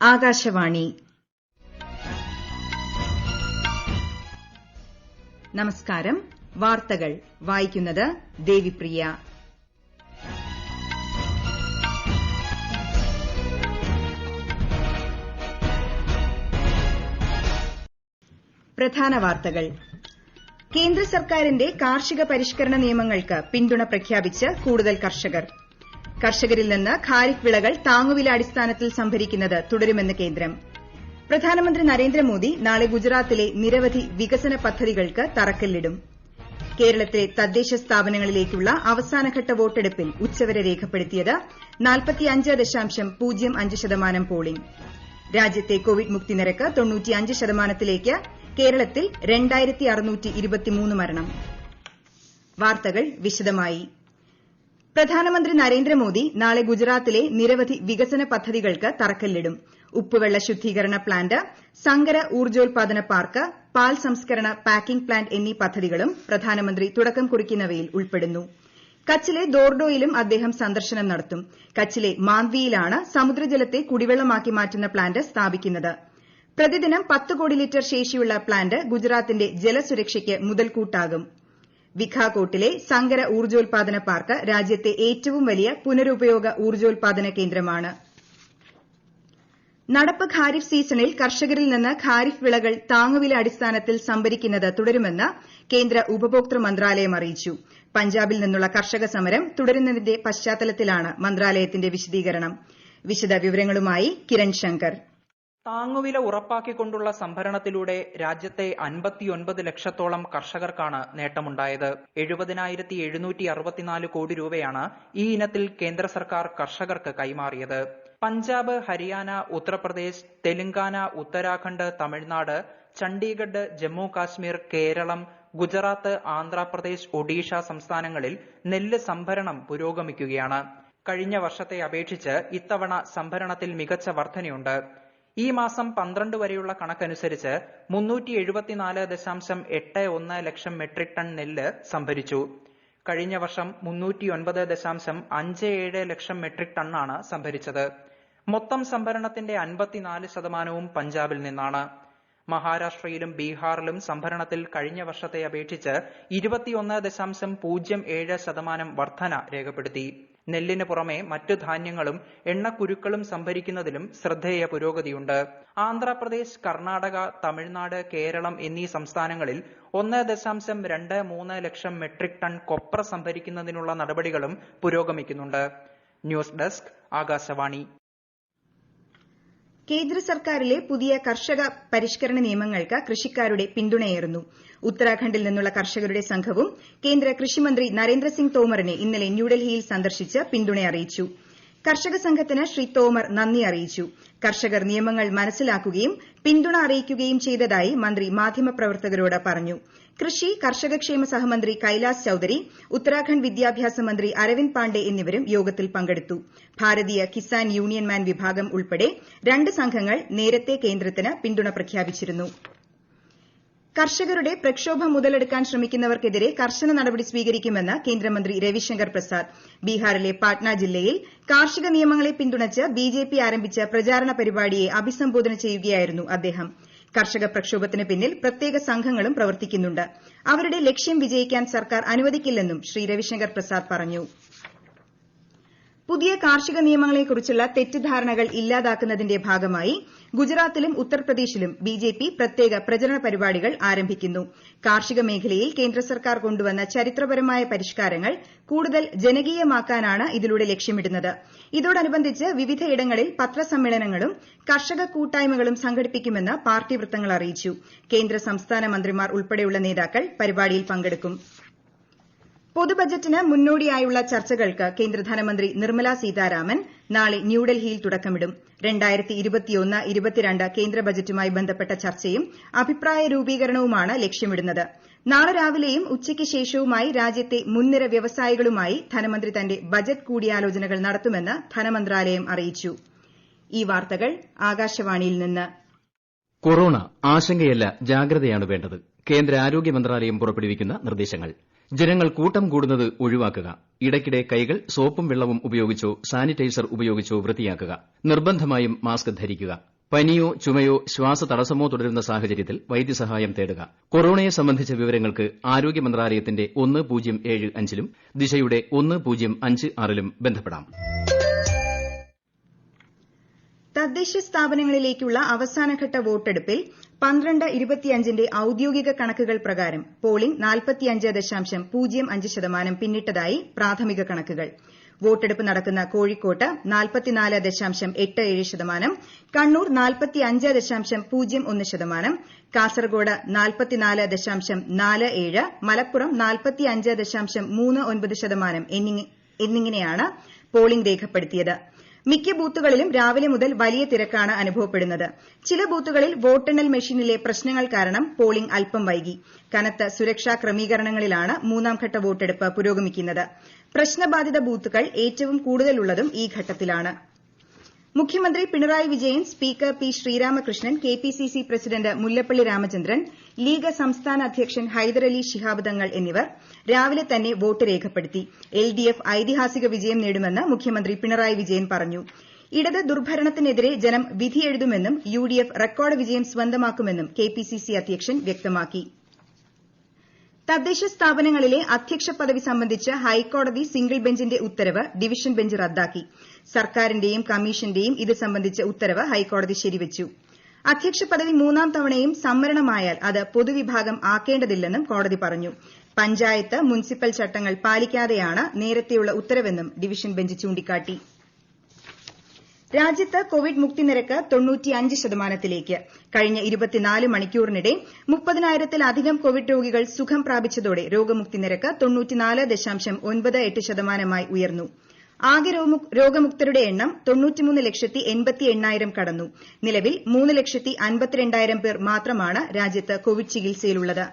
ആകാശവാണി. നമസ്കാരം. വാർത്തകൾ വായിക്കുന്നത് ദേവിപ്രിയ. പ്രധാന വാർത്തകൾ. കേന്ദ്ര സർക്കാരിന്റെ കാർഷിക പരിഷ്കരണ നിയമങ്ങൾക്ക് പിന്തുണ പ്രഖ്യാപിച്ച് കൂടുതൽ കർഷകർ. കർഷകരിൽ നിന്ന് ഖാരിഫ് വിളകൾ താങ്ങുവില അടിസ്ഥാനത്തിൽ സംഭരിക്കുന്നത് തുടരുമെന്ന് കേന്ദ്രം. പ്രധാനമന്ത്രി നരേന്ദ്രമോദി നാളെ ഗുജറാത്തിലെ നിരവധി വികസന പദ്ധതികൾക്ക് തറക്കല്ലിടും. കേരളത്തിലെ തദ്ദേശ സ്ഥാപനങ്ങളിലേക്കുള്ള അവസാനഘട്ട വോട്ടെടുപ്പിൽ ഉച്ചവരെ രേഖപ്പെടുത്തിയത് 45.05% പോളിംഗ്. രാജ്യത്തെ കോവിഡ് മുക്തി നിരക്ക് 95%ത്തിലേക്ക്. കേരളത്തിൽ 2623 മരണം. വാർത്തകൾ വിശദമായി. പ്രധാനമന്ത്രി നരേന്ദ്രമോദി നാളെ ഗുജറാത്തിലെ നിരവധി വികസന പദ്ധതികൾക്ക് തറക്കല്ലിടും. ഉപ്പുവെള്ള ശുദ്ധീകരണ പ്ലാന്റ്, സങ്കര ഊർജ്ജോൽപാദന പാർക്ക്, പാൽ സംസ്കരണ പാക്കിംഗ് പ്ലാന്റ് എന്നീ പദ്ധതികളും പ്രധാനമന്ത്രി തുടക്കം കുറിക്കുന്നവയിൽ ഉൾപ്പെടുന്നു. കച്ചിലെ ദോർഡോയിലും അദ്ദേഹം സന്ദർശനം നടത്തും. കച്ചിലെ മാന്ദ്വിയിലാണ് സമുദ്രജലത്തെ കുടിവെള്ളമാക്കി മാറ്റുന്ന പ്ലാന്റ് സ്ഥാപിക്കുന്നത്. പ്രതിദിനം 10 കോടി ലിറ്റർ ശേഷിയുള്ള പ്ലാന്റ് ഗുജറാത്തിന്റെ ജലസുരക്ഷയ്ക്ക് മുതൽക്കൂട്ടാകും. വിഘാകോട്ടിലെ സങ്കര ഊർജ്ജോൽപാദന പാർക്ക് രാജ്യത്തെ ഏറ്റവും വലിയ പുനരുപയോഗ ഊർജ്ജോൽപാദന കേന്ദ്രമാണ്. നടപ്പ് ഖാരിഫ് സീസണിൽ കർഷകരിൽ നിന്ന് ഖാരിഫ് വിളകൾ താങ്ങുവില അടിസ്ഥാനത്തിൽ സംഭരിക്കുന്നത് തുടരുമെന്ന് കേന്ദ്ര ഉപഭോക്തൃ മന്ത്രാലയം അറിയിച്ചു. പഞ്ചാബിൽ നിന്നുള്ള കർഷക സമരം തുടരുന്നതിന്റെ പശ്ചാത്തലത്തിലാണ് മന്ത്രാലയത്തിന്റെ വിശദീകരണം. വിശദവിവരങ്ങളുമായി കിരൺ ശങ്കർ. താങ്ങുവില ഉറപ്പാക്കിക്കൊണ്ടുള്ള സംഭരണത്തിലൂടെ രാജ്യത്തെ 59 ലക്ഷത്തോളം കർഷകർക്കാണ് നേട്ടമുണ്ടായത്. 70,764 കോടി രൂപയാണ് ഈ ഇനത്തിൽ കേന്ദ്ര സർക്കാർ കർഷകർക്ക് കൈമാറിയത്. പഞ്ചാബ്, ഹരിയാന, ഉത്തർപ്രദേശ്, തെലങ്കാന, ഉത്തരാഖണ്ഡ്, തമിഴ്നാട്, ചണ്ഡീഗഡ്, ജമ്മു കാശ്മീർ, കേരളം, ഗുജറാത്ത്, ആന്ധ്രാപ്രദേശ്, ഒഡീഷ സംസ്ഥാനങ്ങളിൽ നെല്ല് സംഭരണം പുരോഗമിക്കുകയാണ്. കഴിഞ്ഞ വർഷത്തെ അപേക്ഷിച്ച് ഇത്തവണ സംഭരണത്തിൽ മികച്ച വർധനയുണ്ട്. ഈ മാസം 12 വരെയുള്ള കണക്കനുസരിച്ച് 374.81 ലക്ഷം മെട്രിക് ടൺ നെല്ല് സംഭരിച്ചു. കഴിഞ്ഞ വർഷം 309.57 ലക്ഷം മെട്രിക് ടണ്ണാണ് സംഭരിച്ചത്. മൊത്തം സംഭരണത്തിന്റെ 54% പഞ്ചാബിൽ നിന്നാണ്. മഹാരാഷ്ട്രയിലും ബീഹാറിലും സംഭരണത്തിൽ കഴിഞ്ഞ വർഷത്തെ അപേക്ഷിച്ച് 21.07% വർധന രേഖപ്പെടുത്തി. നെല്ലിന് പുറമെ മറ്റു ധാന്യങ്ങളും എണ്ണക്കുരുക്കളും സംഭരിക്കുന്നതിലും ശ്രദ്ധേയ പുരോഗതിയുണ്ട്. ആന്ധ്രാപ്രദേശ്, കർണാടക, തമിഴ്നാട്, കേരളം എന്നീ സംസ്ഥാനങ്ങളിൽ 1.23 ലക്ഷം മെട്രിക് ടൺ കൊപ്ര സംഭരിക്കുന്നതിനുള്ള നടപടികളും പുരോഗമിക്കുന്നുണ്ട്. News desk, Akashvani. കേന്ദ്ര സർക്കാരിലെ പുതിയ കർഷക പരിഷ്കരണ നിയമങ്ങൾക്ക് കൃഷിക്കാരുടെ പിന്തുണയേറുന്നു. ഉത്തരാഖണ്ഡിൽ നിന്നുള്ള കർഷകരുടെ സംഘവും കേന്ദ്ര കൃഷിമന്ത്രി നരേന്ദ്രസിംഗ് തോമറിനെ ഇന്നലെ ന്യൂഡൽഹിയിൽ സന്ദർശിച്ച് പിന്തുണ അറിയിച്ചു. കർഷക സംഘത്തിന് ശ്രീ തോമർ നന്ദി അറിയിച്ചു. കർഷകർ നിയമങ്ങൾ മനസ്സിലാക്കുകയും പിന്തുണ അറിയിക്കുകയും ചെയ്തതായി മന്ത്രി മാധ്യമപ്രവർത്തകരോട് പറഞ്ഞു. കൃഷി കർഷകക്ഷേമ സഹമന്ത്രി കൈലാസ് ചൌധരി, ഉത്തരാഖണ്ഡ് വിദ്യാഭ്യാസ മന്ത്രി അരവിന്ദ് പാണ്ഡെ എന്നിവരും യോഗത്തിൽ പങ്കെടുത്തു. ഭാരതീയ കിസാൻ യൂണിയൻ മാൻ വിഭാഗം ഉൾപ്പെടെ 2 സംഘങ്ങൾ നേരത്തെ കേന്ദ്രത്തിന് പിന്തുണ പ്രഖ്യാപിച്ചിരുന്നു. കർഷകരുടെ പ്രക്ഷോഭം മുതലെടുക്കാൻ ശ്രമിക്കുന്നവർക്കെതിരെ കർശന നടപടി സ്വീകരിക്കുമെന്ന് കേന്ദ്രമന്ത്രി രവിശങ്കർ പ്രസാദ്. ബീഹാറിലെ പാട്ന ജില്ലയിൽ കാർഷിക നിയമങ്ങളെ പിന്തുണച്ച് ബിജെപി ആരംഭിച്ച പ്രചാരണ പരിപാടിയെ അഭിസംബോധന ചെയ്യുകയായിരുന്നു അദ്ദേഹം. കർഷക പ്രക്ഷോഭത്തിന് പിന്നിൽ പ്രത്യേക സംഘങ്ങളും പ്രവർത്തിക്കുന്നുണ്ട്. അവരുടെ ലക്ഷ്യം വിജയിക്കാൻ സർക്കാർ അനുവദിക്കില്ലെന്നും ശ്രീ രവിശങ്കർ പ്രസാദ് പറഞ്ഞു. പുതിയ കാർഷിക നിയമങ്ങളെക്കുറിച്ചുള്ള തെറ്റിദ്ധാരണകൾ ഇല്ലാതാക്കുന്നതിന്റെ ഭാഗമായി ഗുജറാത്തിലും ഉത്തർപ്രദേശിലും ബിജെപി പ്രത്യേക പ്രചരണ പരിപാടികൾ ആരംഭിക്കുന്നു. കാർഷിക മേഖലയിൽ കേന്ദ്ര സർക്കാർ കൊണ്ടുവന്ന ചരിത്രപരമായ പരിഷ്കാരങ്ങൾ കൂടുതൽ ജനകീയമാക്കാനാണ് ഇതിലൂടെ ലക്ഷ്യമിടുന്നത്. ഇതോടനുബന്ധിച്ച് വിവിധയിടങ്ങളിൽ പത്രസമ്മേളനങ്ങളും കർഷക കൂട്ടായ്മകളും സംഘടിപ്പിക്കുമെന്ന് പാർട്ടി വൃത്തങ്ങൾ അറിയിച്ചു. കേന്ദ്ര സംസ്ഥാന മന്ത്രിമാർ ഉൾപ്പെടെയുള്ള നേതാക്കൾ പരിപാടിയിൽ പങ്കെടുക്കും. പൊതുബജറ്റിന് മുന്നോടിയായുള്ള ചർച്ചകൾക്ക് കേന്ദ്ര ധനമന്ത്രി നിർമ്മല സീതാരാമൻ നാളെ ന്യൂഡൽഹിയിൽ തുടക്കമിടും. 2021-22 കേന്ദ്ര ബജറ്റുമായി ബന്ധപ്പെട്ട ചർച്ചയും അഭിപ്രായ രൂപീകരണവുമാണ് ലക്ഷ്യമിടുന്നത്. നാളെ രാവിലെയും ഉച്ചയ്ക്ക് ശേഷവുമായി രാജ്യത്തെ മുൻനിര വ്യവസായികളുമായി ധനമന്ത്രി തന്റെ ബജറ്റ് കൂടിയാലോചനകൾ നടത്തുമെന്ന് ധനമന്ത്രാലയം അറിയിച്ചു. ഈ വാർത്തകൾ ആകാശവാണിയിൽ നിന്ന്. കൊറോണ ആശങ്കയല്ല, ജാഗ്രതയാണ് വേണ്ടത്. കേന്ദ്ര ആരോഗ്യ മന്ത്രാലയം പുറപ്പെടുവിക്കുന്ന നിർദ്ദേശങ്ങൾ. ജനങ്ങൾ കൂട്ടം കൂടുന്നത് ഒഴിവാക്കുക. ഇടയ്ക്കിടെ കൈകൾ സോപ്പും വെള്ളവും ഉപയോഗിച്ചോ സാനിറ്റൈസർ ഉപയോഗിച്ചോ വൃത്തിയാക്കുക. നിർബന്ധമായും മാസ്ക് ധരിക്കുക. പനിയോ ചുമയോ ശ്വാസതടസ്സമോ തുടരുന്ന സാഹചര്യത്തിൽ വൈദ്യസഹായം തേടുക. കൊറോണയെ സംബന്ധിച്ച വിവരങ്ങൾക്ക് ആരോഗ്യ മന്ത്രാലയത്തിന്റെ 1075 ലും ദിശയുടെ 1056 ലും ബന്ധപ്പെടാം. തദ്ദേശ സ്ഥാപനങ്ങളിലേക്കുള്ള അവസാനഘട്ട വോട്ടെടുപ്പിൽ 12:25 ഔദ്യോഗിക കണക്കുകൾ പ്രകാരം പോളിംഗ് 45.05% പിന്നിട്ടതായി പ്രാഥമിക കണക്കുകൾ. വോട്ടെടുപ്പ് നടക്കുന്ന കോഴിക്കോട്ട് 44.87%, കണ്ണൂർ 45.01%, കാസർഗോഡ് 44.47%, മലപ്പുറം 45.39% എന്നിങ്ങനെയാണ് പോളിംഗ് രേഖപ്പെടുത്തിയത്. മിക്ക ബൂത്തുകളിലും രാവിലെ മുതൽ വലിയ തിരക്കാണ് അനുഭവപ്പെടുന്നത്. ചില ബൂത്തുകളിൽ വോട്ടെണ്ണൽ മെഷീനിലെ പ്രശ്നങ്ങൾ കാരണം പോളിംഗ് അല്പം വൈകി. കനത്ത സുരക്ഷാ ക്രമീകരണങ്ങളിലാണ് മൂന്നാംഘട്ട വോട്ടെടുപ്പ് പുരോഗമിക്കുന്നത്. പ്രശ്നബാധിത ബൂത്തുകൾ ഏറ്റവും കൂടുതലുള്ളതും ഈ ഘട്ടത്തിലാണ്. മുഖ്യമന്ത്രി Pinarayi Vijayan, speaker P Sreeramakrishnan, KPCC president Mullappally Ramachandran, league സംസ്ഥാന അധ്യക്ഷൻ ഹൈദരലി ശിഹാബ് തങ്ങൾ എന്നിവർ രാവിലെ തന്നെ വോട്ട് രേഖപ്പെടുത്തി. എൽഡിഎഫ് ഐതിഹാസിക വിജയം നേടുമെന്ന് മുഖ്യമന്ത്രി പിണറായി വിജയൻ പറഞ്ഞു. ഇടത് ദുർഭരണത്തിനെതിരെ ജനം വിധിയെഴുതുമെന്നും യുഡിഎഫ് റെക്കോർഡ് വിജയം സ്വന്തമാക്കുമെന്നും കെപിസിസി അധ്യക്ഷൻ വ്യക്തമാക്കി. തദ്ദേശ സ്ഥാപനങ്ങളിലെ അധ്യക്ഷ പദവി സംബന്ധിച്ച് ഹൈക്കോടതി സിംഗിൾ ബെഞ്ചിന്റെ ഉത്തരവ് ഡിവിഷൻ ബെഞ്ച് റദ്ദാക്കി. സർക്കാരിന്റെയും കമ്മീഷന്റെയും ഇത് സംബന്ധിച്ച ഉത്തരവ് ഹൈക്കോടതി ശരിവച്ചു. അധ്യക്ഷ പദവി മൂന്നാം തവണയും സംവരണമായാൽ അത് പൊതുവിഭാഗം ആക്കേണ്ടതില്ലെന്നും കോടതി പറഞ്ഞു. പഞ്ചായത്ത്, മുനിസിപ്പൽ ചട്ടങ്ങൾ പാലിക്കാതെയാണ് നേരത്തെയുള്ള ഉത്തരവെന്നും ഡിവിഷൻ ബെഞ്ച് ചൂണ്ടിക്കാട്ടി. രാജ്യത്ത് കോവിഡ് മുക്തി നിരക്ക് 95%ലേക്ക്. കഴിഞ്ഞ 24 മണിക്കൂറിനിടെ 30,000-ത്തിലധികം കോവിഡ് രോഗികൾ സുഖം പ്രാപിച്ചതോടെ രോഗമുക്തി നിരക്ക് 94.98% ഉയർന്നു. ആകെ രോഗമുക്തരുടെ എണ്ണം 93,88,000 കടന്നു. നിലവിൽ 3,52,000 പേർ മാത്രമാണ് രാജ്യത്ത് കോവിഡ് ചികിത്സയിലുള്ളത്.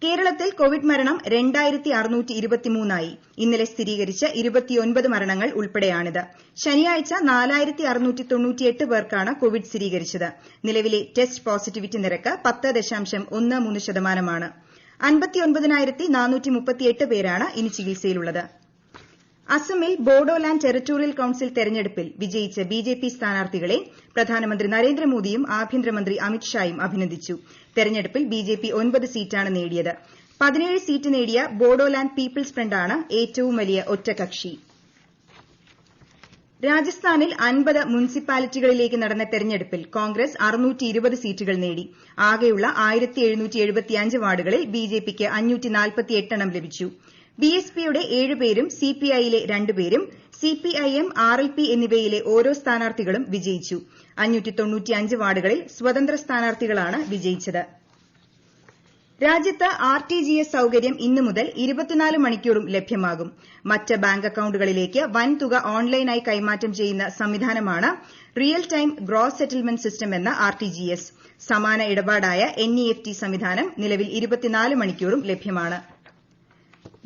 കേരളത്തിൽ കോവിഡ് മരണം 2,623 ഇന്നലെ സ്ഥിരീകരിച്ച 29 മരണങ്ങൾ ഉൾപ്പെടെയാണിത്. ശനിയാഴ്ച 4,698 പേർക്കാണ് കോവിഡ് സ്ഥിരീകരിച്ചത്. നിലവിലെ ടെസ്റ്റ് പോസിറ്റിവിറ്റി നിരക്ക് 10.13%. 59,438 പേരാണ് ഇനി ചികിത്സയിലുള്ളത്. അസമിൽ ബോഡോലാൻഡ് ടെറിട്ടോറിയൽ കൌൺസിൽ തെരഞ്ഞെടുപ്പിൽ വിജയിച്ച ബിജെപി സ്ഥാനാർത്ഥികളെ പ്രധാനമന്ത്രി നരേന്ദ്രമോദിയും ആഭ്യന്തരമന്ത്രി അമിത്ഷായും അഭിനന്ദിച്ചു. തെരഞ്ഞെടുപ്പിൽ ബിജെപി 9 സീറ്റാണ് നേടിയത്. 17 സീറ്റ് നേടിയ ബോഡോലാൻഡ് പീപ്പിൾസ് ഫ്രണ്ടാണ് ഏറ്റവും വലിയ ഒറ്റകക്ഷി. രാജസ്ഥാനിൽ 50 മുനിസിപ്പാലിറ്റികളിലേക്ക് നടന്ന തെരഞ്ഞെടുപ്പിൽ കോൺഗ്രസ് 620 സീറ്റുകൾ നേടി. ആകെയുള്ള 1775 വാർഡുകളിൽ ബിജെപിക്ക് 548 എണ്ണം ലഭിച്ചു. ബിഎസ്പിയുടെ 7 പേരും സിപിഐയിലെ 2 പേരും സിപിഐഎം, ആർഎൽപി എന്നിവയിലെ ഓരോ സ്ഥാനാർത്ഥികളും വിജയിച്ചു. 595 വാർഡുകളിൽ സ്വതന്ത്ര സ്ഥാനാർത്ഥികളാണ് വിജയിച്ചത്. രാജ്യത്ത് ആർടിജിഎസ് സൌകര്യം ഇന്നു മുതൽ 24 മണിക്കൂറും ലഭ്യമാകും. മറ്റ് ബാങ്ക് അക്കൌണ്ടുകളിലേക്ക് വൻതുക ഓൺലൈനായി കൈമാറ്റം ചെയ്യുന്ന സംവിധാനമാണ് real time gross settlement system എന്ന ആർടിജിഎസ്. സമാന ഇടപാടായ എൻഇഎഫ്ടി സംവിധാനം നിലവിൽ 24 മണിക്കൂറും ലഭ്യമാണ്.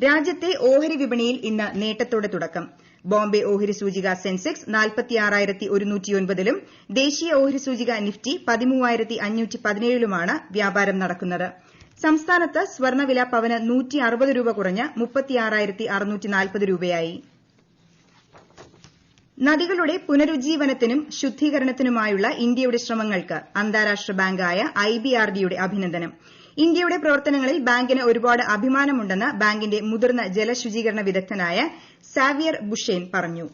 രാജ്യത്തെ ഓഹരി വിപണിയിൽ ഇന്ന് നേട്ടത്തോടെ തുടക്കം. ബോംബെ ഓഹരി സൂചിക സെൻസെക്സ് 46,109-ലും ദേശീയ ഓഹരി സൂചിക നിഫ്റ്റി 13,517-ലുമാണ് വ്യാപാരം നടക്കുന്നത്. സംസ്ഥാനത്ത് സ്വർണ്ണവില പവന് 160 രൂപ കുറഞ്ഞ് 36,640 രൂപയായി. നദികളുടെ പുനരുജ്ജീവനത്തിനും ശുദ്ധീകരണത്തിനുമായുള്ള ഇന്ത്യയുടെ ശ്രമങ്ങൾക്ക് അന്താരാഷ്ട്ര ബാങ്കായ ഐബിആർഡിയുടെ അഭിനന്ദനം. ഇന്ത്യയുടെ പ്രവർത്തനങ്ങളിൽ ബാങ്കിന് ഒരുപാട് അഭിമാനമുണ്ടെന്ന് ബാങ്കിന്റെ മുതിർന്ന ജലശുചീകരണ വിദഗ്ധനായ സാവിയർ ബുഷേൻ പറഞ്ഞു.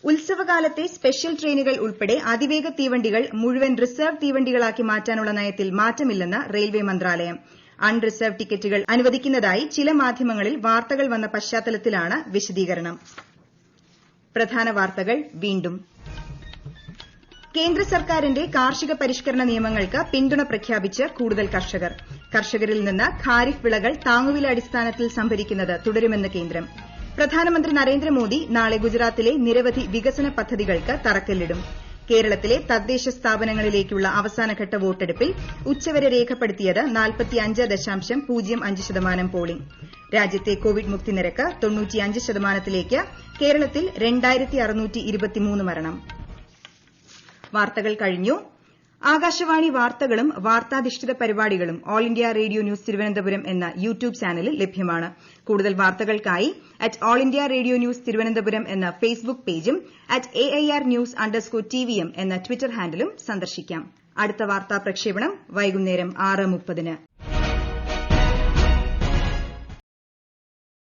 ഉത്സവകാലത്തെ സ്പെഷ്യൽ ട്രെയിനുകൾ ഉൾപ്പെടെ അതിവേഗ തീവണ്ടികൾ മുഴുവൻ റിസർവ് തീവണ്ടികളാക്കി മാറ്റാനുള്ള നയത്തിൽ മാറ്റമില്ലെന്ന് റെയിൽവേ മന്ത്രാലയം. അൺറിസർവ് ടിക്കറ്റുകൾ അനുവദിക്കുന്നതായി ചില മാധ്യമങ്ങളിൽ വാർത്തകൾ വന്ന പശ്ചാത്തലത്തിലാണ് വിശദീകരണം. പ്രധാന വാർത്തകൾ വീണ്ടും. കേന്ദ്ര സർക്കാരിന്റെ കാർഷിക പരിഷ്കരണ നിയമങ്ങൾക്ക് പിന്തുണ പ്രഖ്യാപിച്ച് കൂടുതൽ കർഷകർ. കർഷകരിൽ നിന്ന് ഖാരിഫ് വിളകൾ താങ്ങുവില അടിസ്ഥാനത്തിൽ സംഭരിക്കുന്നത് തുടരുമെന്ന് കേന്ദ്രം. പ്രധാനമന്ത്രി നരേന്ദ്രമോദി നാളെ ഗുജറാത്തിലെ നിരവധി വികസന പദ്ധതികൾക്ക് തറക്കല്ലിടും. കേരളത്തിലെ തദ്ദേശ സ്ഥാപനങ്ങളിലേക്കുള്ള അവസാനഘട്ട വോട്ടെടുപ്പിൽ ഉച്ചവരെ രേഖപ്പെടുത്തിയത് 45.05% പോളിംഗ്. രാജ്യത്തെ കോവിഡ് മുക്തി നിരക്ക് 95%ലേക്ക്. കേരളത്തിൽ 2,623 മരണം. വാർത്തകൾ കഴിഞ്ഞു. ആകാശവാണി വാർത്തകളും വാർത്താധിഷ്ഠിത പരിപാടികളും all India radio news Thiruvananthapuram എന്ന യൂട്യൂബ് ചാനലിൽ ലഭ്യമാണ്. കൂടുതൽ വാർത്തകൾക്കായി @all India radio news Thiruvananthapuram എന്ന ഫേസ്ബുക്ക് പേജും @AIR_News_TVM എന്ന ട്വിറ്റർ ഹാൻഡിലും സന്ദർശിക്കാം. അടുത്ത വാർത്താ പ്രക്ഷേപണം വൈകുന്നേരം 6:30-ന്.